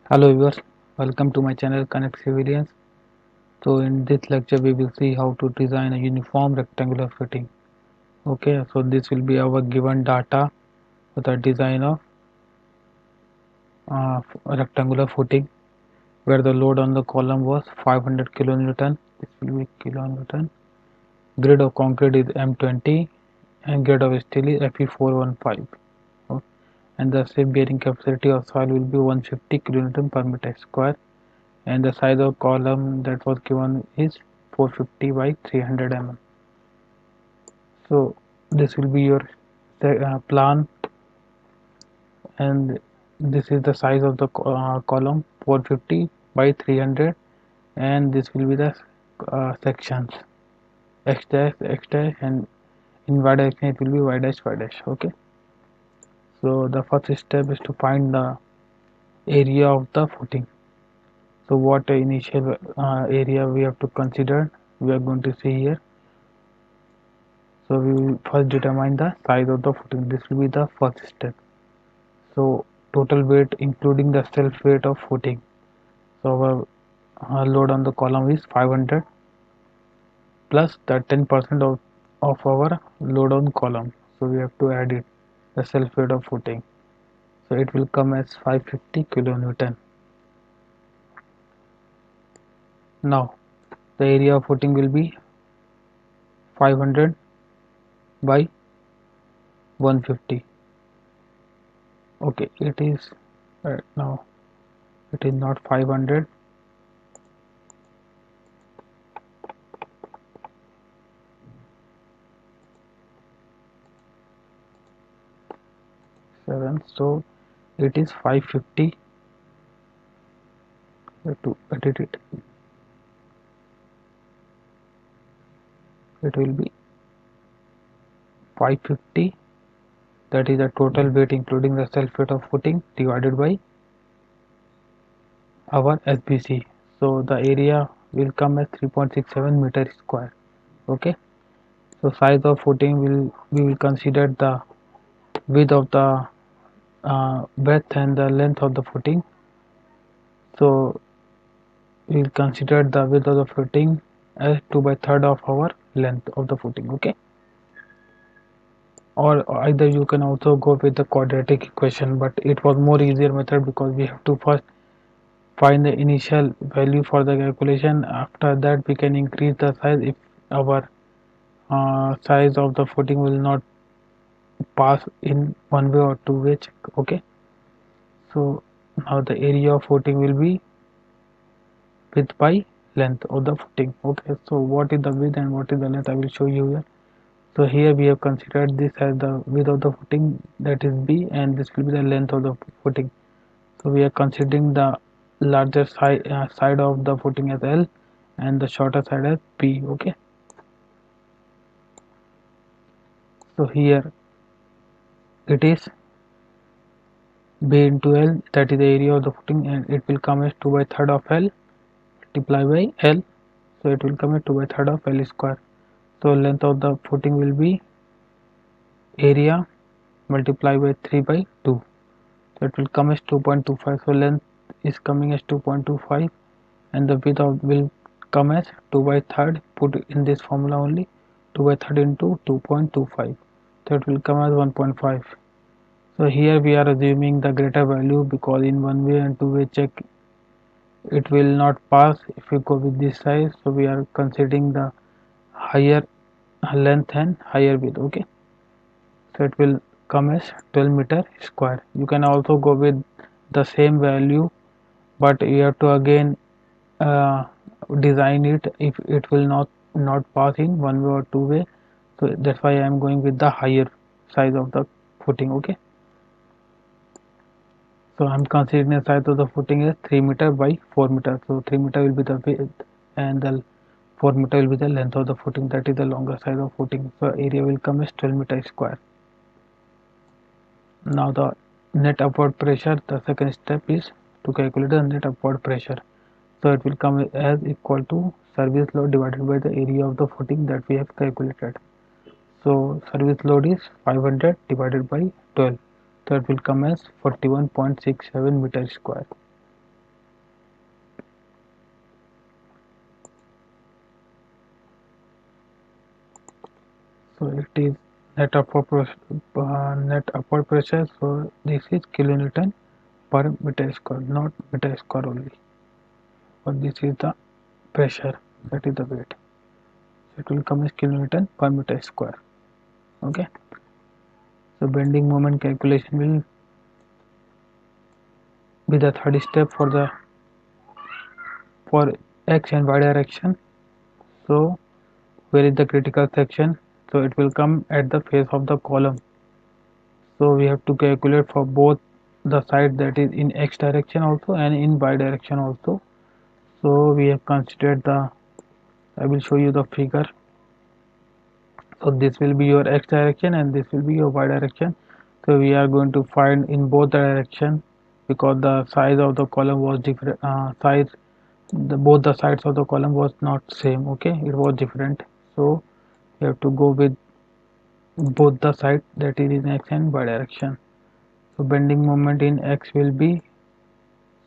Hello viewers, welcome to my channel Connect Civilians. So in this lecture we will see how to design a uniform rectangular footing. Okay, so this will be our given data for the design of a rectangular footing where the load on the column was 500 kilonewton. This will be kilonewton. Grade of concrete is M20 and grade of steel is Fe415. And the shape bearing capacity of soil will be 150 kilonewton per meter square. And the size of column that was given is 450 by 300 mm. So this will be your plan, and this is the size of the column 450 by 300, and this will be the sections x dash x dash, and in y direction it will be y dash y dash. Okay, so the first step is to find the area of the footing. So what initial area we have to consider, we are going to see here. So we will first determine the size of the footing. This will be the first step. So total weight including the self weight of footing. So our load on the column is 500 plus the 10% of our load on column. So we have to add it, the self weight of footing. So it will come as 550 kilonewton. Now the area of footing will be 500 by 150. Okay, it is now it is not 500. So it is 550. To edit it, it will be 550, that is the total weight including the self weight of footing divided by our SBC. So the area will come as 3.67 meter square. Okay, so size of footing we will consider the width of the breadth and the length of the footing. So we will consider the width of the footing as 2 by 3rd of our length of the footing. Okay, or either you can also go with the quadratic equation, but it was more easier method because we have to first find the initial value for the calculation. After that we can increase the size if our size of the footing will not pass in one way or two way check. Okay, so now the area of footing will be width by length of the footing. Okay, so what is the width and what is the length, I will show you here. So here we have considered this as the width of the footing, that is B, and this will be the length of the footing. So we are considering the larger side of the footing as L and the shorter side as P. Okay, so here it is B into L, that is the area of the footing, and it will come as 2 by 3rd of L multiplied by L. So it will come as 2 by 3rd of L square. So length of the footing will be area multiplied by 3 by 2. So it will come as 2.25. So length is coming as 2.25, and the width of will come as 2 by 3rd, put in this formula only, 2 by 3rd into 2.25. So it will come as 1.5. So here we are assuming the greater value because in one way and two way check it will not pass if we go with this size. So we are considering the higher length and higher width. Okay, so it will come as 12 meter square. You can also go with the same value, but you have to again uh, design it if it will not pass in one way or two way. So that's why I am going with the higher size of the footing. Okay, so I'm considering the size of the footing is 3 meter by 4 meter. So 3 meter will be the width and the 4 meter will be the length of the footing, that is the longer size of footing. So area will come as 12 meter square. Now the net upward pressure, the second step is to calculate the net upward pressure. So it will come as equal to service load divided by the area of the footing that we have calculated. So service load is 500 divided by 12. So it will come as 41.67 meter square. it is net upward pressure, so this is kilonewton per meter square, not meter square only, but this is the pressure, that is the weight, so it will come as kilonewton per meter square. Okay, so bending moment calculation will be the third step for x and y direction. So where is the critical section? So it will come at the face of the column, so we have to calculate for both the side, that is in x direction also and in y direction also. So we have considered I will show you the figure. So this will be your x direction and this will be your y direction. So we are going to find in both the direction, because the size of the column was different, both the sides of the column was not same. Okay, it was different, so you have to go with both the sides, that is in x and y direction. So bending moment in x will be,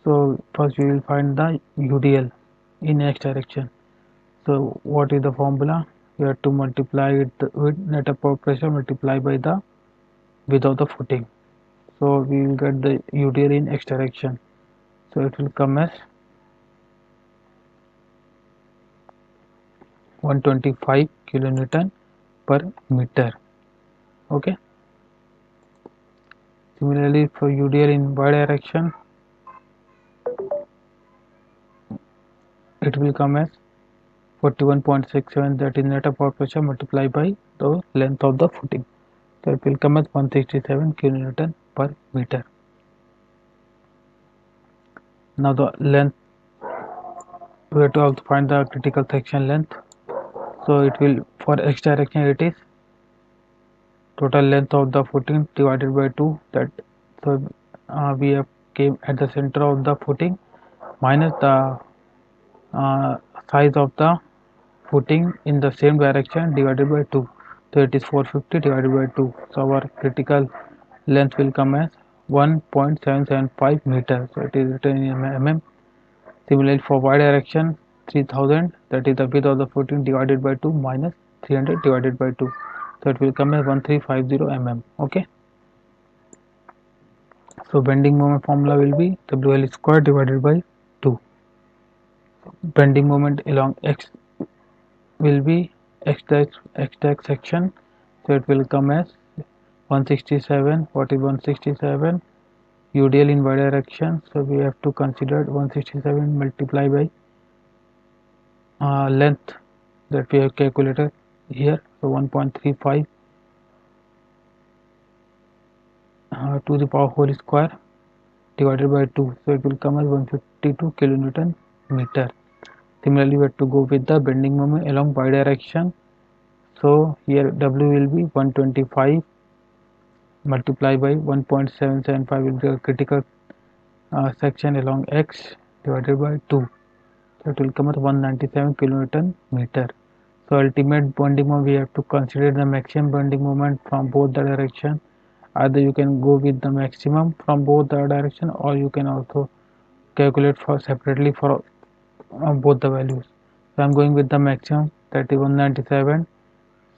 so first we will find the UDL in x direction. So what is the formula? You have to multiply it with net upward pressure multiplied by the width of the footing. So we will get the UDL in x direction. So it will come as 125 kilonewton per meter. Okay. Similarly, for UDL in y direction, it will come as 41.67, that is net upward pressure multiplied by the length of the footing. So it will come as 167 kilonewton per meter. Now the length, we have to also find the critical section length. So it will, for x direction, it is total length of the footing divided by 2. That, so we have came at the center of the footing minus the size of the footing in the same direction divided by 2. So it is 450 divided by 2. So our critical length will come as 1.775 meters. So it is written in mm. Similarly, for y direction, 3000, that is the width of the footing divided by 2 minus 300 divided by 2. So it will come as 1350 mm. Okay. So bending moment formula will be WL square divided by 2. Bending moment along x will be x section. So it will come as 167. What is 167? UDL in y direction. So we have to consider 167 multiplied by length that we have calculated here. So 1.35 to the power whole square divided by 2. So it will come as 152 kilonewton meter. Similarly, we have to go with the bending moment along y direction. So here W will be 125 multiplied by 1.775 will be a critical section along x divided by 2. So it will come as 197 kilonewton meter. So ultimate bending moment, we have to consider the maximum bending moment from both the direction. Either you can go with the maximum from both the direction, or you can also calculate for separately for both the values. So I am going with the maximum, that is 197.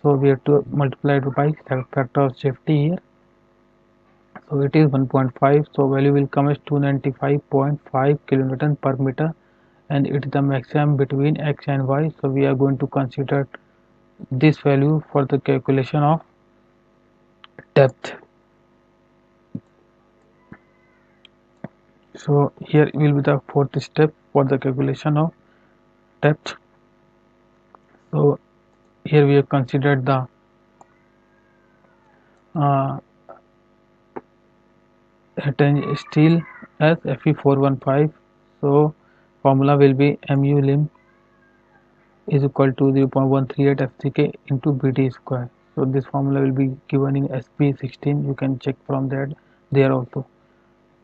So we have to multiply it by factor of safety here. So it is 1.5. So value will come as 295.5 kilonewton per meter, and it is the maximum between x and y. So we are going to consider this value for the calculation of depth. So here will be the fourth step for the calculation of depth. So here we have considered the steel as Fe415. So formula will be mu lim is equal to 0.138 FCK into BD square. So this formula will be given in SP16. You can check from that there also.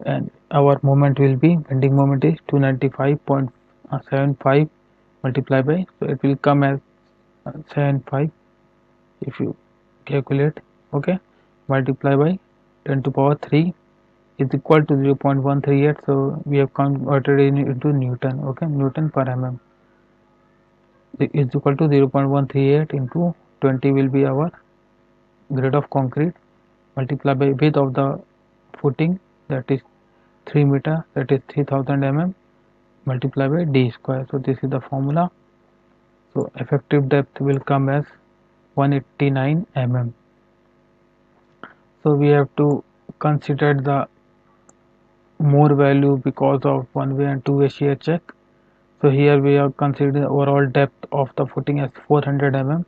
And our moment will be, bending moment is 295.75 multiplied by, so it will come as 75 if you calculate. Okay, multiply by 10 to power 3 is equal to 0.138. So we have converted it into Newton. Okay, Newton per mm is equal to 0.138 into 20 will be our grade of concrete multiplied by width of the footing, that is 3 meter, that is 3000 mm, multiplied by d square. So this is the formula. So effective depth will come as 189 mm. So we have to consider the more value because of one way and two way shear check. So here we are considering the overall depth of the footing as 400 mm,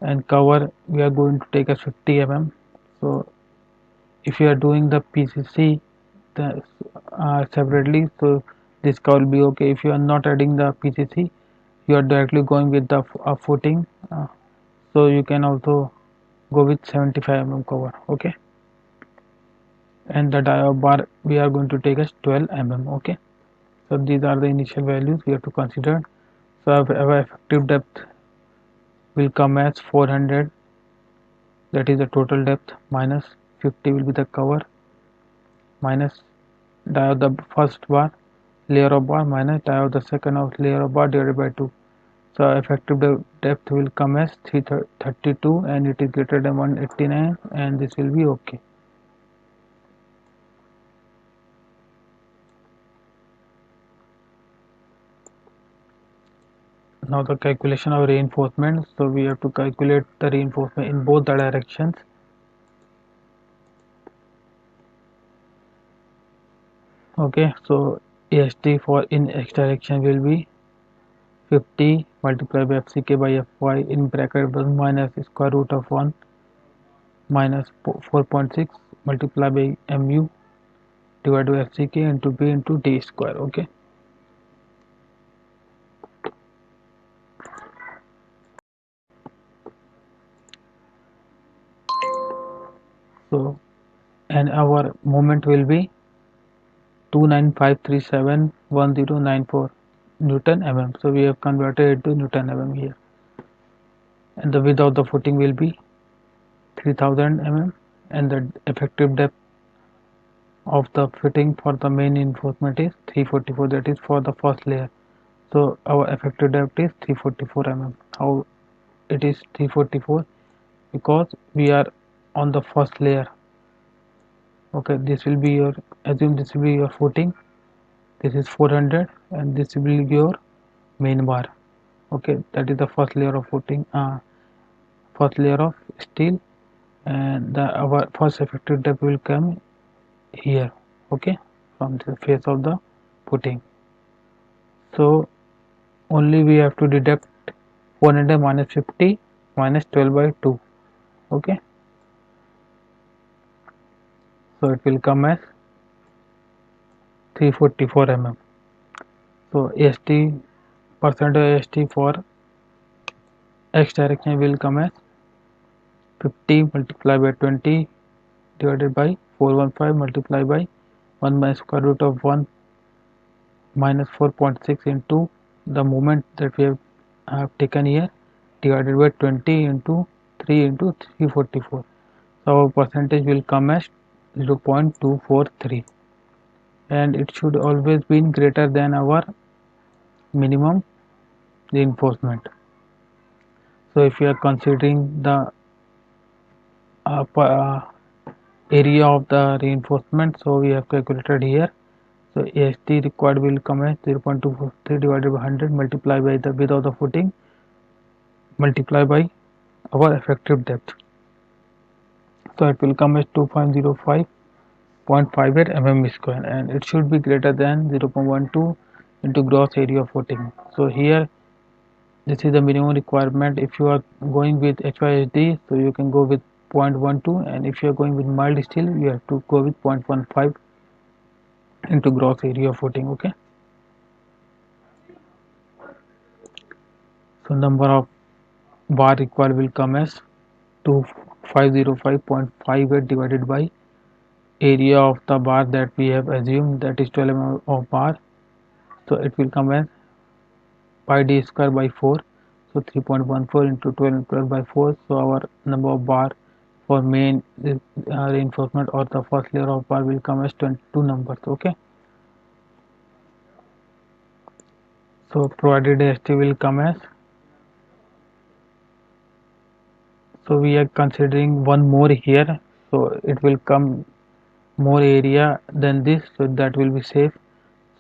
and cover we are going to take as 50 mm. So if you are doing the PCC separately, so this cover will be okay. If you are not adding the PCC, you are directly going with the footing, so you can also go with 75 mm cover, okay. And the dia bar we are going to take as 12 mm, okay. So these are the initial values we have to consider. So our effective depth will come as 400, that is the total depth, minus 50 will be the cover, minus dia of the first bar layer of bar, minus dia of the second of layer of bar divided by 2. So effective depth will come as 332, and it is greater than 189, and this will be okay. Now the calculation of reinforcement. So we have to calculate the reinforcement in both the directions. Okay, so AST for in x direction will be 50 multiplied by FCK by Fy in bracket 1 minus square root of 1 minus 4.6 multiplied by mu divided by FCK into B into D square. Okay. So and our moment will be 295371094 Newton mm. So we have converted it to Newton mm here, and the width of the footing will be 3000 mm, and the effective depth of the fitting for the main reinforcement is 344, that is for the first layer. So our effective depth is 344 mm. How it is 344? Because we are on the first layer. Okay, this will be your, assume this will be your footing, this is 400, and this will be your main bar. Okay, that is the first layer of footing, first layer of steel, and our first effective depth will come here, okay, from the face of the footing. So only we have to deduct 400 minus 50 minus 12 by 2, okay. So it will come as 344 mm. So AST, percentage AST for x direction will come as 50 multiplied by 20 divided by 415 multiplied by 1 minus square root of 1 minus 4.6 into the moment that we have taken here divided by 20 into 3 into 344. So our percentage will come as 0.243, and it should always be greater than our minimum reinforcement. So if you are considering the area of the reinforcement, so we have calculated here. So AST required will come as 0.243 divided by 100 multiplied by the width of the footing multiplied by our effective depth. So it will come as 2.05.58 mm square, and it should be greater than 0.12 into gross area of footing. So here this is the minimum requirement. If you are going with HYSD, so you can go with 0.12, and if you are going with mild steel, you have to go with 0.15 into gross area of footing, okay. So number of bar required will come as 2505.58 divided by area of the bar that we have assumed, that is 12 mm of bar. So it will come as pi d square by 4. So 3.14 into 12 by 4. So our number of bar for main reinforcement or the first layer of bar will come as 22 numbers, okay. So provided AST will come as, So we are considering one more here, so it will come more area than this, so that will be safe.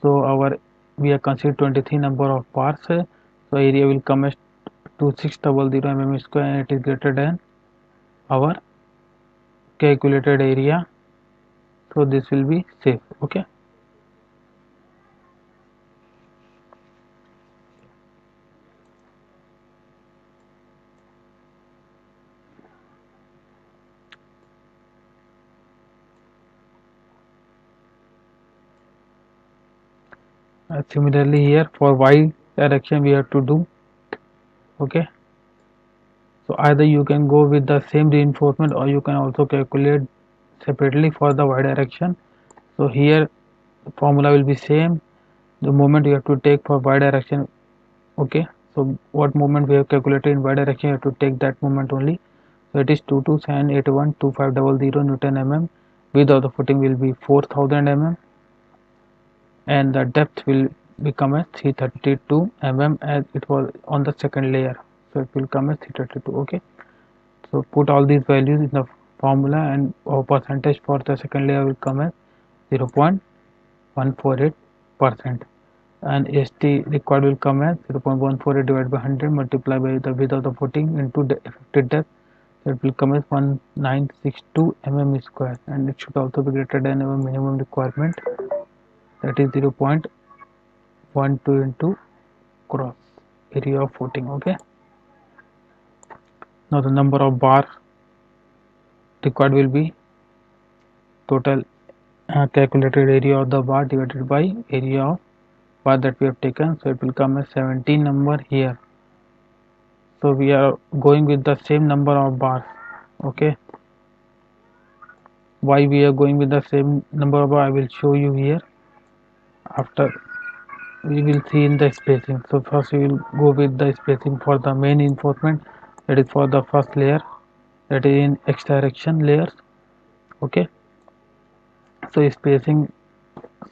So we are considering 23 number of bars, so area will come as 2600 mm square, and it is greater than our calculated area, so this will be safe. Okay, similarly here for y direction we have to do. Okay, so either you can go with the same reinforcement, or you can also calculate separately for the y direction. So here the formula will be same, the moment you have to take for y direction. Okay, so what moment we have calculated in y direction, you have to take that moment only. So it is 227812,500 Newton mm. Width of the footing will be 4000 mm, and the depth will become as 332 mm as it was on the second layer. So it will come as 332. Okay, so put all these values in the formula, and our percentage for the second layer will come as 0.148%, and ST required will come as 0.148 divided by 100 multiplied by the width of the footing into the effective depth. It will come as 1962 mm square, and it should also be greater than our minimum requirement, that is 0.12 into cross area of footing. Okay, now the number of bar required will be total calculated area of the bar divided by area of bar that we have taken, so it will come as 17 number here. So we are going with the same number of bars. Okay, why we are going with the same number of bars I will show you here after. We will see in the spacing. So first we will go with the spacing for the main reinforcement, that is for the first layer, that is in x direction layers. Okay, so spacing,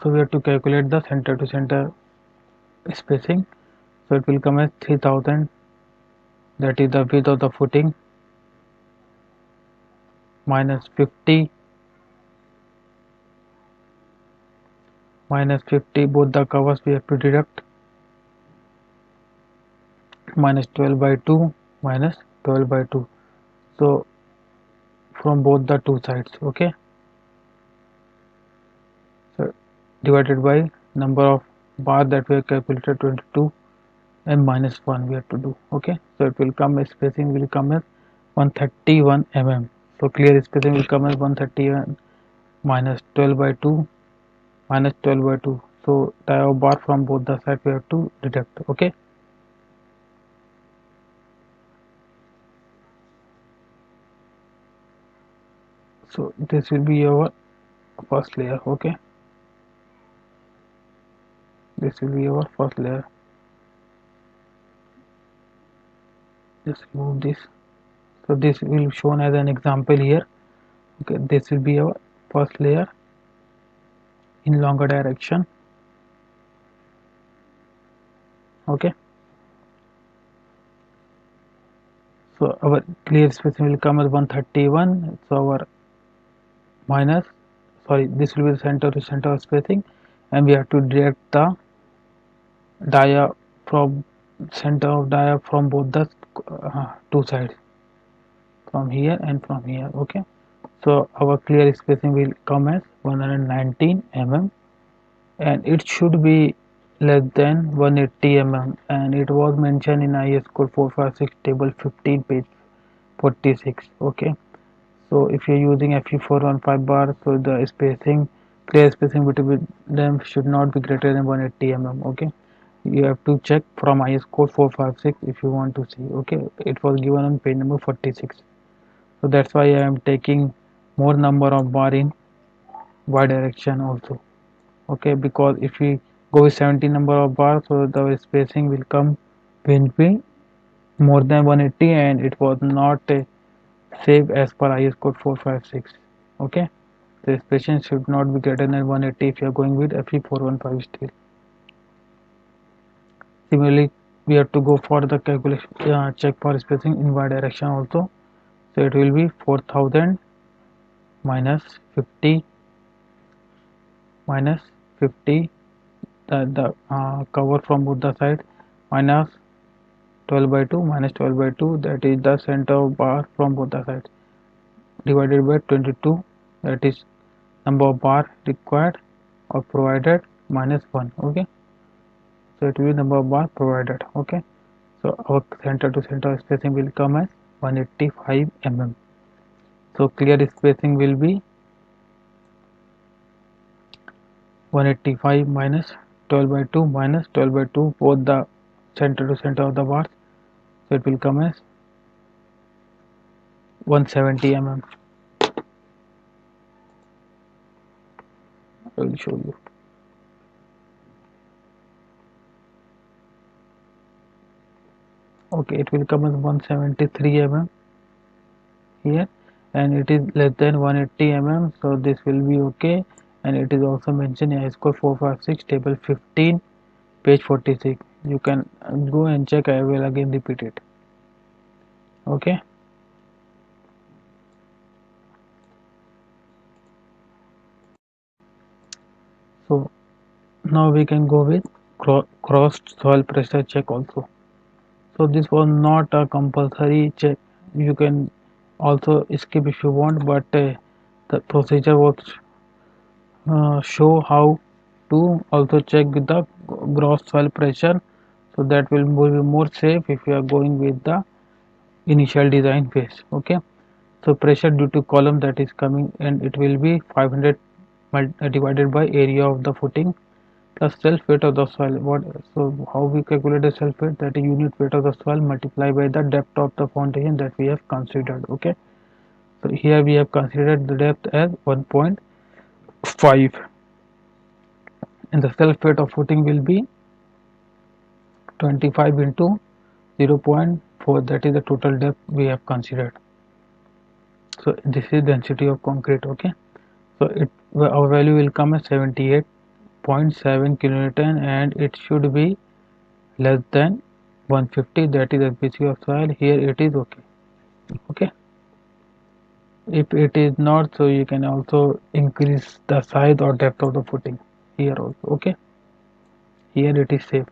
so we have to calculate the center to center spacing. So it will come as 3000, that is the width of the footing, minus 50, both the covers we have to deduct, minus 12 by 2, minus 12 by 2, so from both the two sides. Okay, so divided by number of bar that we have calculated, 22, and minus 1 we have to do. Okay, so it will come as spacing will come as 131 mm. So clear spacing will come as 131 minus 12 by 2, minus 12 by 2, so die of bar from both the sides we have to deduct. Okay, so this will be our first layer. Okay, this will be our first layer. Just remove this. So this will shown as an example here. Okay, this will be our first layer in longer direction. Okay, so our clear spacing will come as 131. So our minus, sorry, this will be the center to center spacing, and we have to direct the dia from center of dia from both the two sides, from here and from here. Okay, so our clear spacing will come as 119 mm, and it should be less than 180 mm, and it was mentioned in IS code 456 table 15 page 46. Okay, so if you're using FE415 bar, so the spacing, clear spacing between them should not be greater than 180 mm. Okay, you have to check from IS code 456 if you want to see. Okay, it was given on page number 46, so that's why I am taking more number of bar in y direction also. Okay, because if we go with 70 number of bars, so the spacing will come will be more than 180, and it was not safe as per IS code 456. Okay, the spacing should not be greater than 180 if you are going with FE415 steel. Similarly, we have to go for the calculation check for spacing in y direction also. So it will be 4000 minus 50 minus 50, the cover from both the sides, minus 12 by 2 minus 12 by 2, that is the center of bar from both the sides, divided by 22, that is number of bar required or provided, minus 1. Okay, so it will be number of bar provided. Okay, so our center to center spacing will come as 185 mm. So clear spacing will be 185 minus 12 by 2 minus 12 by 2, both the center to center of the bars, so it will come as 170 mm. I will show you. Okay, it will come as 173 mm here, and it is less than 180 mm, so this will be okay. And it is also mentioned in IS code 456 table 15 page 46. You can go and check. I will again repeat it. Okay, so now we can go with cross soil pressure check also. So this was not a compulsory check, you can also skip if you want, but the procedure was show how to also check with the gross soil pressure, so that will be more safe if you are going with the initial design phase. Okay, so pressure due to column that is coming, and it will be 500 divided by area of the footing plus self weight of the soil. What, so how we calculate the self weight? That is unit weight of the soil multiplied by the depth of the foundation that we have considered. Okay, so here we have considered the depth as 1.5, and the self weight of footing will be 25 into 0.4, that is the total depth we have considered. So this is density of concrete. Okay, so our value will come as 78.7 kilonewton, and it should be less than 150, that is FBC of soil. Here it is okay. Okay, if it is not, so you can also increase the size or depth of the footing here also. Okay, here it is safe.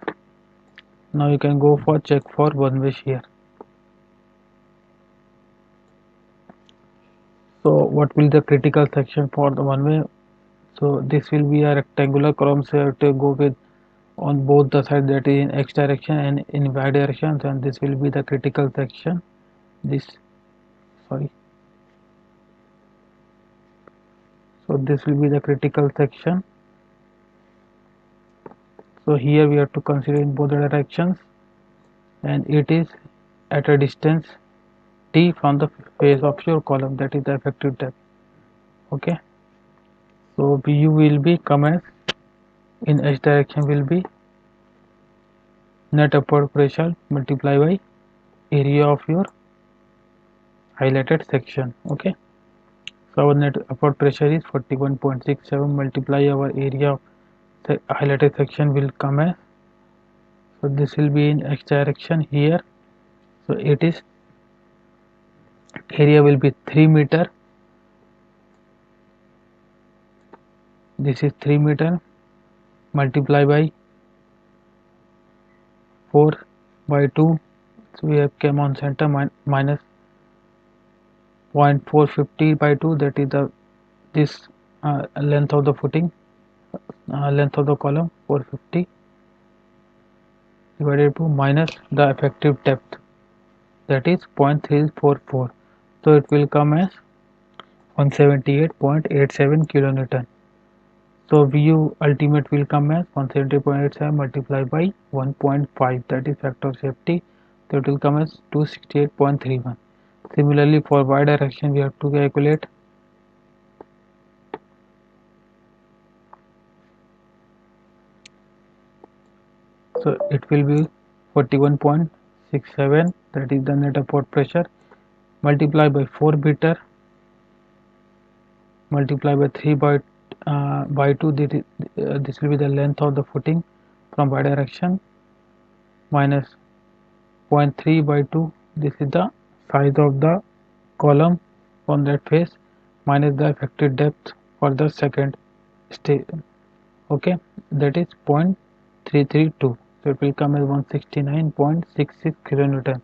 Now you can go for check for one way shear. So what will the critical section for the one way? So this will be a rectangular column, so you have to go with on both the sides, that is in x direction and in y direction, and this will be the critical section. This, sorry, so this will be the critical section. So here we have to consider in both the directions, and it is at a distance t from the face of your column, that is the effective depth. Okay, so bu will be come as, in h direction will be net upward pressure multiplied by area of your highlighted section. Okay, so our net upward pressure is 41.67, multiply our area of the highlighted section will come as, so this will be in x direction here, so it is, area will be 3 meter, this is 3 meter, multiply by 4 by 2, so we have came on center, minus 0.450 by 2, that is the this length of the footing, length of the column 450 divided by minus the effective depth, that is 0.344, so it will come as 178.87 kilonewton. So Vu ultimate will come as 170.87 multiplied by 1.5, that is factor of safety, so it will come as 268.31. Similarly for y direction we have to calculate. So it will be 41.67, that is the net upward pressure, multiplied by 4 meter, multiplied by 3 by 2, this will be the length of the footing from y direction, minus 0.3 by 2, this is the size of the column from that face minus the affected depth for the second stage. Okay, that is 0.332. So it will come as 169.66 kilonewton.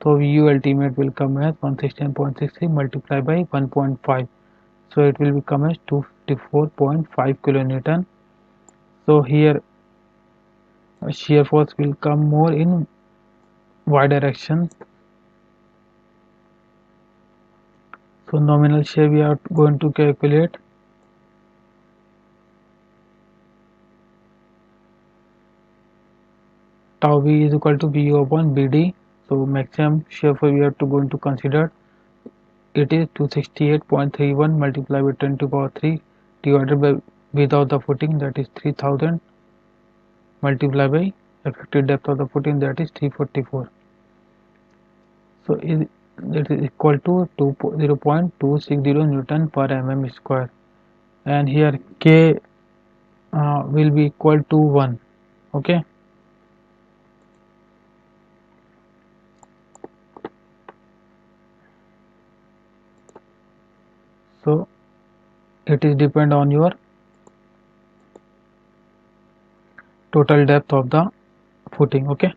So VU ultimate will come as 169.63 multiplied by 1.5. So it will become as 254.5 kilonewton. So here shear force will come more in y direction. So nominal shear we are going to calculate tau v is equal to VU upon BD. So maximum shear force we have to going to consider, it is 268.31 multiplied by 10 to power 3 divided by without the footing, that is 3000, multiplied by effective depth of the footing, that is 344. So that is equal to 0.260 Newton per mm square, and here K will be equal to 1. Okay, so it is depend on your total depth of the footing. Okay,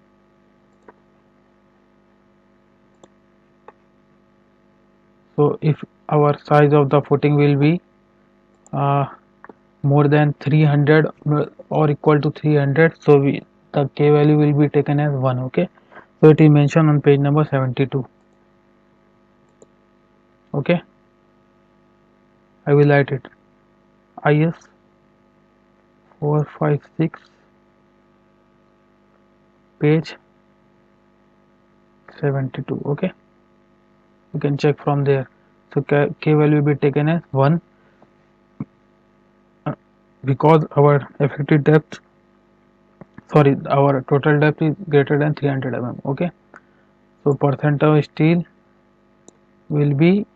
so if our size of the footing will be more than 300 or equal to 300, so the K value will be taken as 1. Okay, so it is mentioned on page number 72. Okay, I will write it. IS 456, page 72. Okay, you can check from there. So K value will be taken as 1 because our effective depth, sorry, our total depth is greater than 300 mm. Okay, so percent of steel will be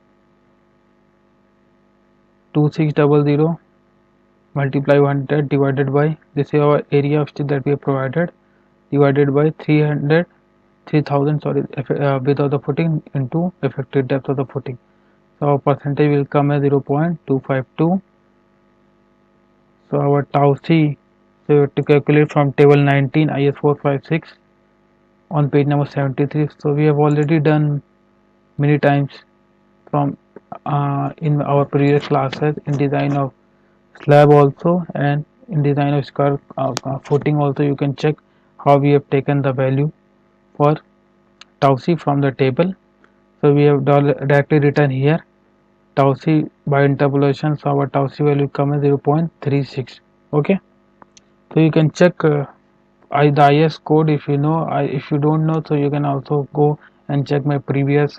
2600 multiply 100 divided by, this is our area of steel that we have provided, divided by 3000, sorry, without the footing into effective depth of the footing. So our percentage will come as 0.252. So our tau c, so we have to calculate from table 19 IS 456 on page number 73. So we have already done many times from in our previous classes in design of slab also, and in design of square footing also. You can check how we have taken the value for tau c from the table. So we have directly written here tau c by interpolation, so our tau c value come as 0.36. Okay, so you can check the IS code if you know. If you don't know, so you can also go and check my previous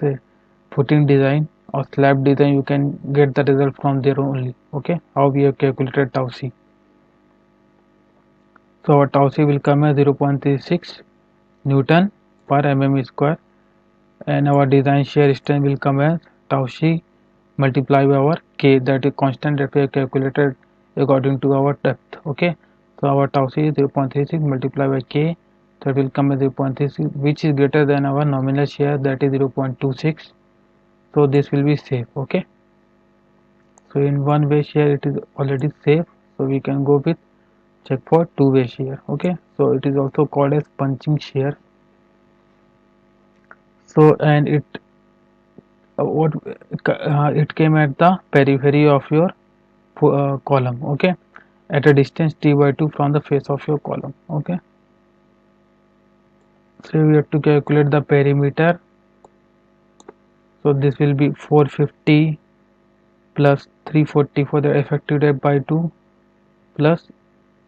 footing design or slab design. You can get the result from there only. Okay, how we have calculated tau c. So our tau c will come as 0.36 Newton per mm square, and our design shear strength will come as tau c multiplied by our K, that is constant that we have calculated according to our depth. Okay, so our tau c is 0.36 multiplied by K, that will come as 0.36, which is greater than our nominal shear, that is 0.26. so this will be safe. Okay, so in one way shear it is already safe, so we can go with check for two-way shear. Okay, so it is also called as punching shear. So and it what it came at the periphery of your column. Okay, at a distance t by 2 from the face of your column. Okay, so we have to calculate the perimeter. So this will be 450 plus 340 for the effective depth by 2 plus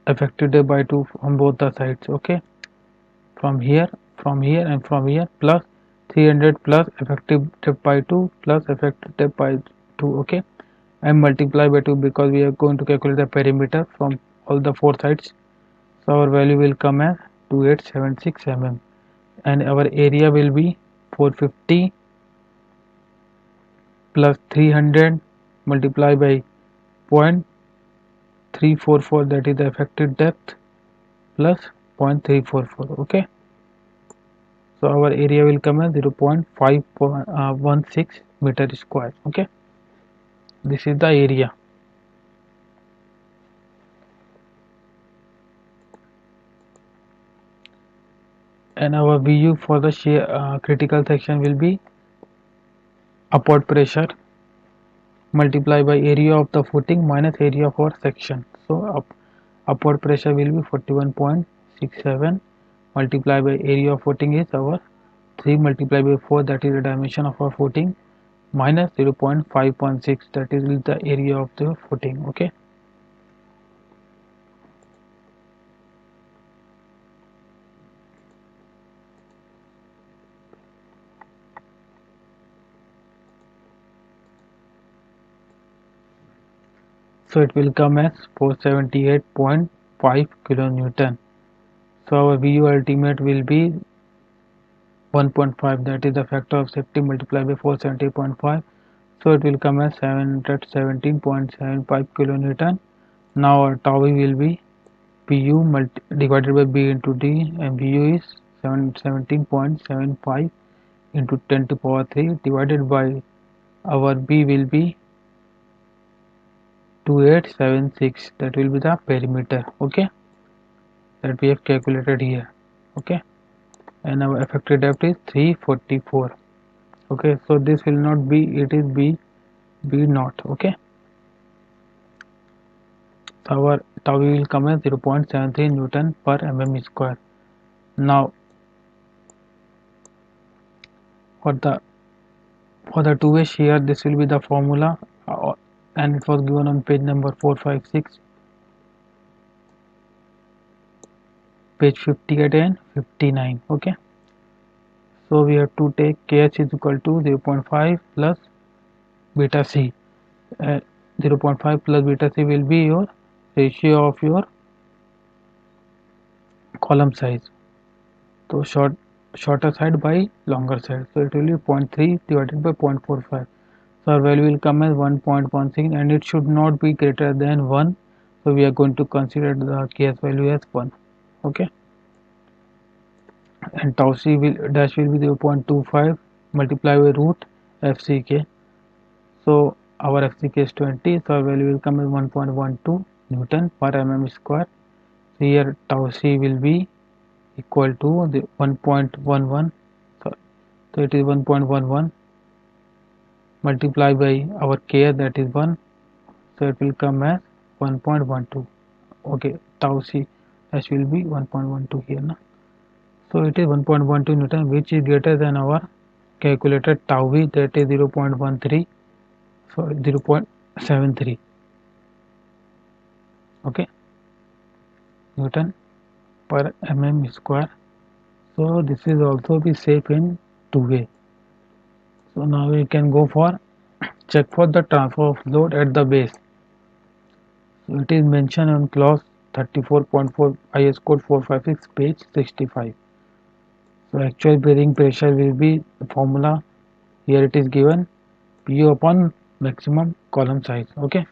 effective depth by 2 on both the sides. Okay, from here and from here, plus 300 plus effective depth by 2 plus effective depth by 2. Okay, and multiply by 2 because we are going to calculate the perimeter from all the four sides. So our value will come as 2876 mm, and our area will be 450 plus 300 multiplied by 0.344, that is the effective depth, plus 0.344. Okay, so our area will come as 0.516 meter square. Okay, this is the area. And our VU for the shear critical section will be upward pressure multiplied by area of the footing minus area of our section. So upward pressure will be 41.67 multiplied by area of footing is our 3 multiplied by 4, that is the dimension of our footing, minus 0.516, that is the area of the footing. Okay, so it will come as 478.5 kilonewton. So our VU ultimate will be 1.5, that is the factor of safety multiplied by 470.5, so it will come as 717.75 kilonewton. Now our tau will be Pu divided by B into D, and Pu is 717.75 into 10 to power 3 divided by our B will be 2876, that will be the perimeter. Okay, that we have calculated here. Okay, and our effective depth is 344. Okay, so this will not be, it is B naught. Okay, so our tau will come as 0.73 Newton per mm square. Now for the two-way shear, this will be the formula, and it was given on page number 456, page 58 and 59. Okay, so we have to take kh is equal to 0.5 plus beta c. 0.5 plus beta c will be your ratio of your column size, so shorter side by longer side, so it will be 0.3 divided by 0.45. So our value will come as 1.16, and it should not be greater than 1, so we are going to consider the kh value as 1. Okay, and tau c dash will be 0.25 multiplied by root fck. So our fck is 20, so our value will come as 1.12 Newton per mm square. So here tau c will be equal to the 1.11, so it is 1.11 multiplied by our k, that is 1, so it will come as 1.12. Okay, tau c dash will be 1.12 here now. So it is 1.12 Newton, which is greater than our calculated tau v, that is 0.13, so 0.73. Okay, Newton per mm square. So this is also be safe in two-way. So now we can go for check for the transfer of load at the base. So it is mentioned on clause 34.4 IS code 456 page 65. So actual bearing pressure will be the formula, here it is given, Pu upon maximum column size. Okay,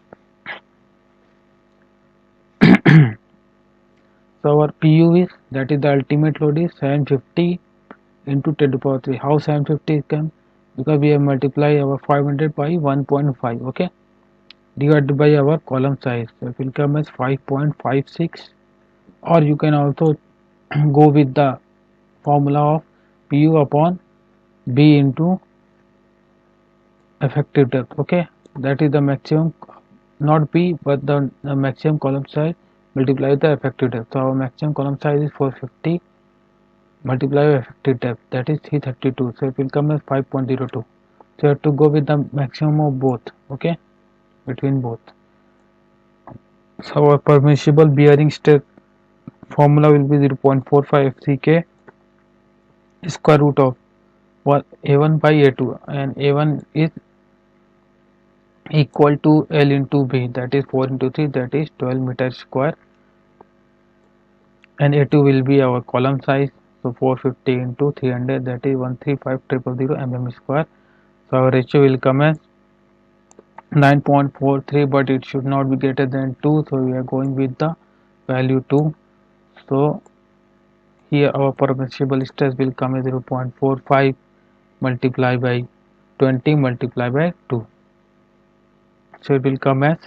so our Pu is, that is the ultimate load is 750 into 10 to power 3. How 750 can? Because we have multiplied our 500 by 1.5. Okay, divided by our column size, so it will come as 5.56, or you can also go with the formula of Pu upon B into effective depth. Okay, that is the maximum, not B but the maximum column size multiplied the effective depth. So our maximum column size is 450 multiplied by effective depth, that is 332, so it will come as 5.02. so you have to go with the maximum of both. Okay, between both. So our permissible bearing stress formula will be 0.45 fck square root of a1 by a2, and a1 is equal to L into B, that is 4 into 3, that is 12 meters square, and A2 will be our column size, so 450 into 300, that is 135,000 mm square. So our ratio will come as 9.43, but it should not be greater than 2, so we are going with the value 2. So here our permissible stress will come as 0.45 multiplied by 20 multiplied by 2. So it will come as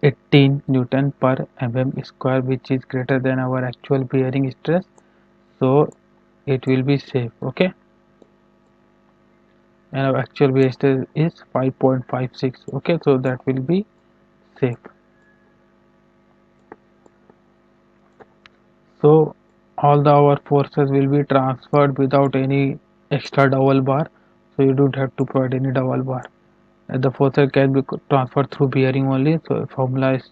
18 Newton per mm square, which is greater than our actual bearing stress. So it will be safe. Okay, and our actual bearing stress is 5.56. Okay, so that will be safe. So all our forces will be transferred without any extra double bar, so you don't have to provide any double bar. The forces can be transferred through bearing only. So formula is,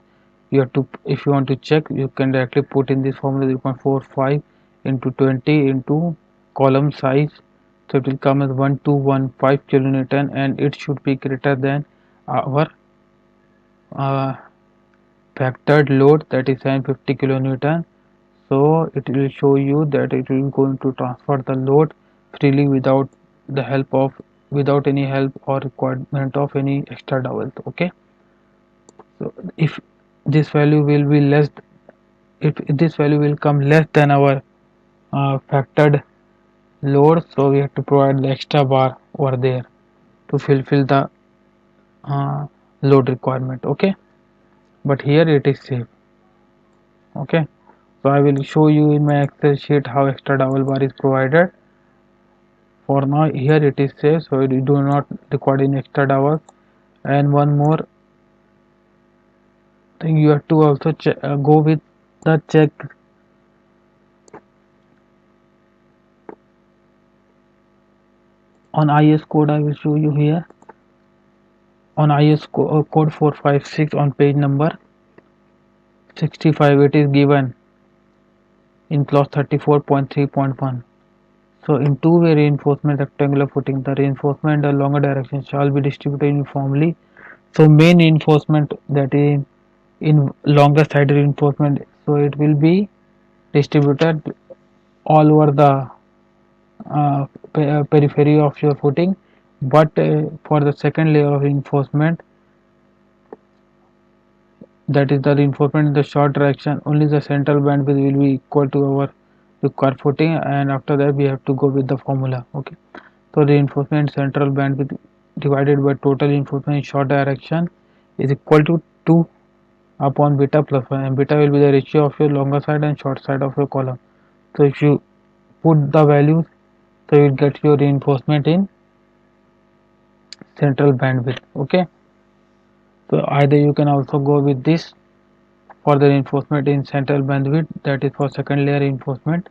you have to, if you want to check, you can directly put in this formula 0.45 into 20 into column size, so it will come as 1215 kilonewton, and it should be greater than our uh, factored load, that is 750 kilonewton. So it will show you that it will going to transfer the load freely without the help of, without any help or requirement of any extra dowels. Okay, so if this value will be less, if this value will come less than our factored load, so we have to provide the extra bar over there to fulfill the uh, load requirement. Okay, but here it is safe. Okay, so I will show you in my Excel sheet how extra double bar is provided. For now here it is safe, so you do not require any extra dowels. And one more thing, you have to also go with the check on IS code. I will show you here on IS code 456 on page number 65. It is given in clause 34.3.1. So in two-way reinforcement rectangular footing, the reinforcement in the longer direction shall be distributed uniformly. So main reinforcement, that is in longer side reinforcement, so it will be distributed all over the periphery of your footing. But for the second layer of reinforcement, that is the reinforcement in the short direction, only the central bandwidth will be equal to our required footing, and after that we have to go with the formula. Okay, so reinforcement central bandwidth divided by total reinforcement in short direction is equal to 2 upon beta plus 1, and beta will be the ratio of your longer side and short side of your column. So if you put the values, so you will get your reinforcement in central bandwidth. Okay, so either you can also go with this for the reinforcement in central bandwidth, that is for second layer reinforcement,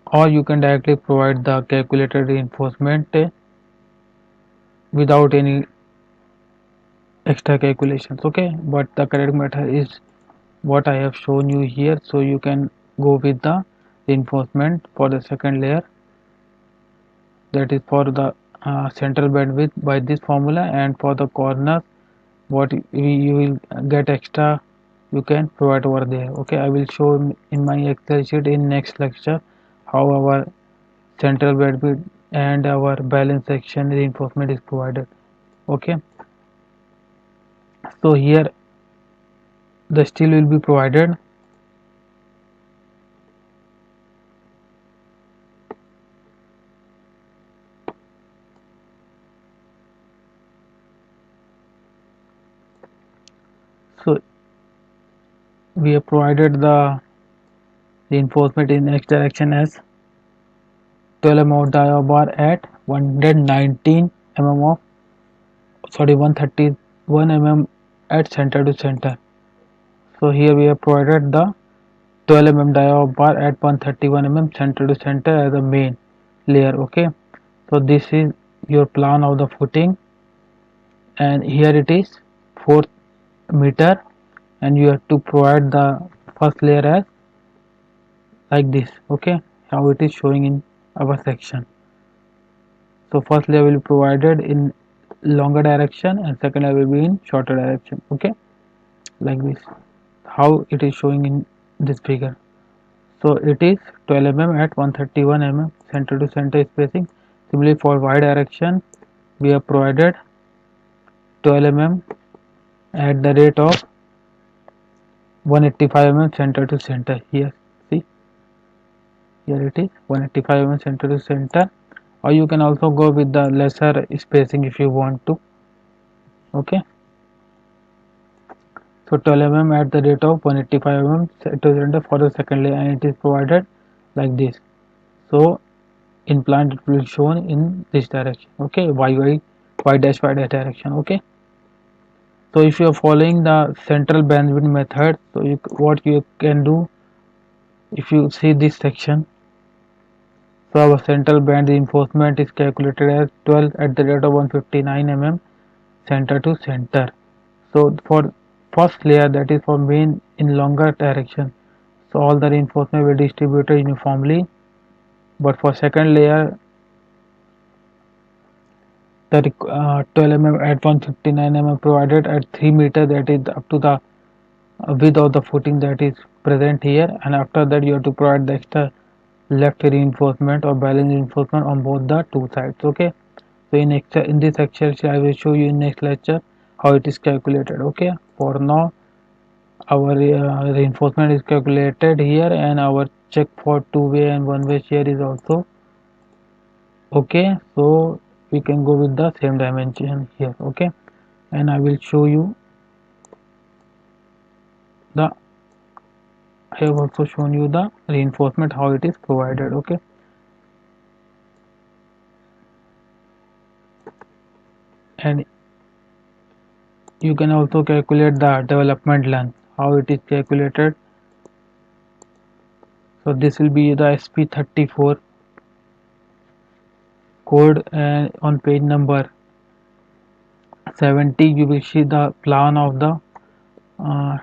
or you can directly provide the calculated reinforcement without any extra calculations. Okay, but the correct method is what I have shown you here. So you can go with the reinforcement for the second layer, that is for the central bandwidth by this formula, and for the corners what you will get extra you can provide over there. Okay, I will show in my Excel sheet in next lecture how our central bandwidth and our balance section reinforcement is provided. Okay, so here the steel will be provided. So we have provided the reinforcement in x direction as 12 mm of dia bar at 119 mm of 131 mm at center to center. So here we have provided the 12 mm dia bar at 131 mm center to center as a main layer. Okay, so this is your plan of the footing, and here it is 4 meter, and you have to provide the first layer as like this. Okay, how it is showing in our section. So first layer will be provided in longer direction and second layer will be in shorter direction. Okay, like this, how it is showing in this figure. So it is 12 mm at 131 mm center to center spacing. Similarly for y direction we have provided 12 mm at the rate of 185 mm center to center. Here see, here it is 185 mm center to center, or you can also go with the lesser spacing if you want to. Okay, so 12 mm at the rate of 185 mm for the second layer, and it is provided like this. So in plant it will be shown in this direction. Okay, y dash direction. Okay, so if you are following the central bandwidth method, so what you can do, if you see this section, so our central band reinforcement is calculated as 12 at the rate of 159 mm center to center. So for first layer, that is for main in longer direction, so all the reinforcement will be distributed uniformly. But for second layer, the 12 mm at 159 mm provided at 3 meter, that is up to the width of the footing that is present here, and after that you have to provide the extra left reinforcement or balance reinforcement on both the two sides. Okay, so in this Excel sheet I will show you in next lecture how it is calculated. Okay, for now our reinforcement is calculated here, and our check for two-way and one-way shear is also okay. So we can go with the same dimension here. Okay, and I will show you the I have also shown you the reinforcement how it is provided. Okay, and you can also calculate the development length, how it is calculated. So this will be the SP34 code, and on page number 70 you will see the plan of the uh,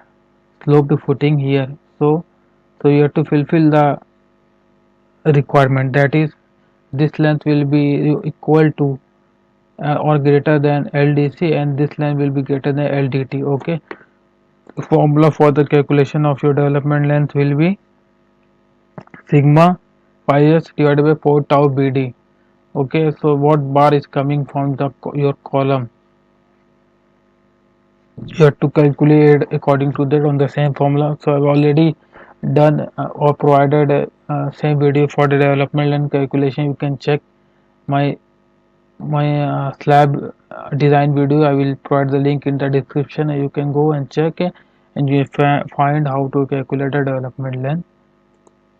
sloped footing here. So you have to fulfill the requirement, that is this length will be equal to or greater than LDC, and this length will be greater than LDT. Okay, formula for the calculation of your development length will be sigma pi s divided by 4 tau BD. Okay, so what bar is coming from the your column, you have to calculate according to that on the same formula. So I've already done or provided same video for the development and calculation. You can check my slab design video. I will provide the link in the description, and you can go and check and you find how to calculate the development length.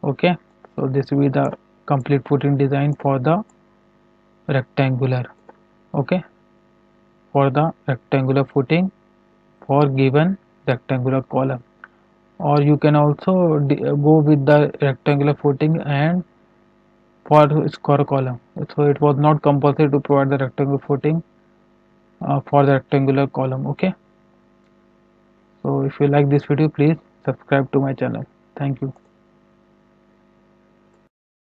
Okay, so this will be the complete footing design for the rectangular. Okay, for the rectangular footing for given rectangular column, or you can also go with the rectangular footing and for square column. So it was not compulsory to provide the rectangular footing for the rectangular column. Okay, so if you like this video, please subscribe to my channel. Thank you.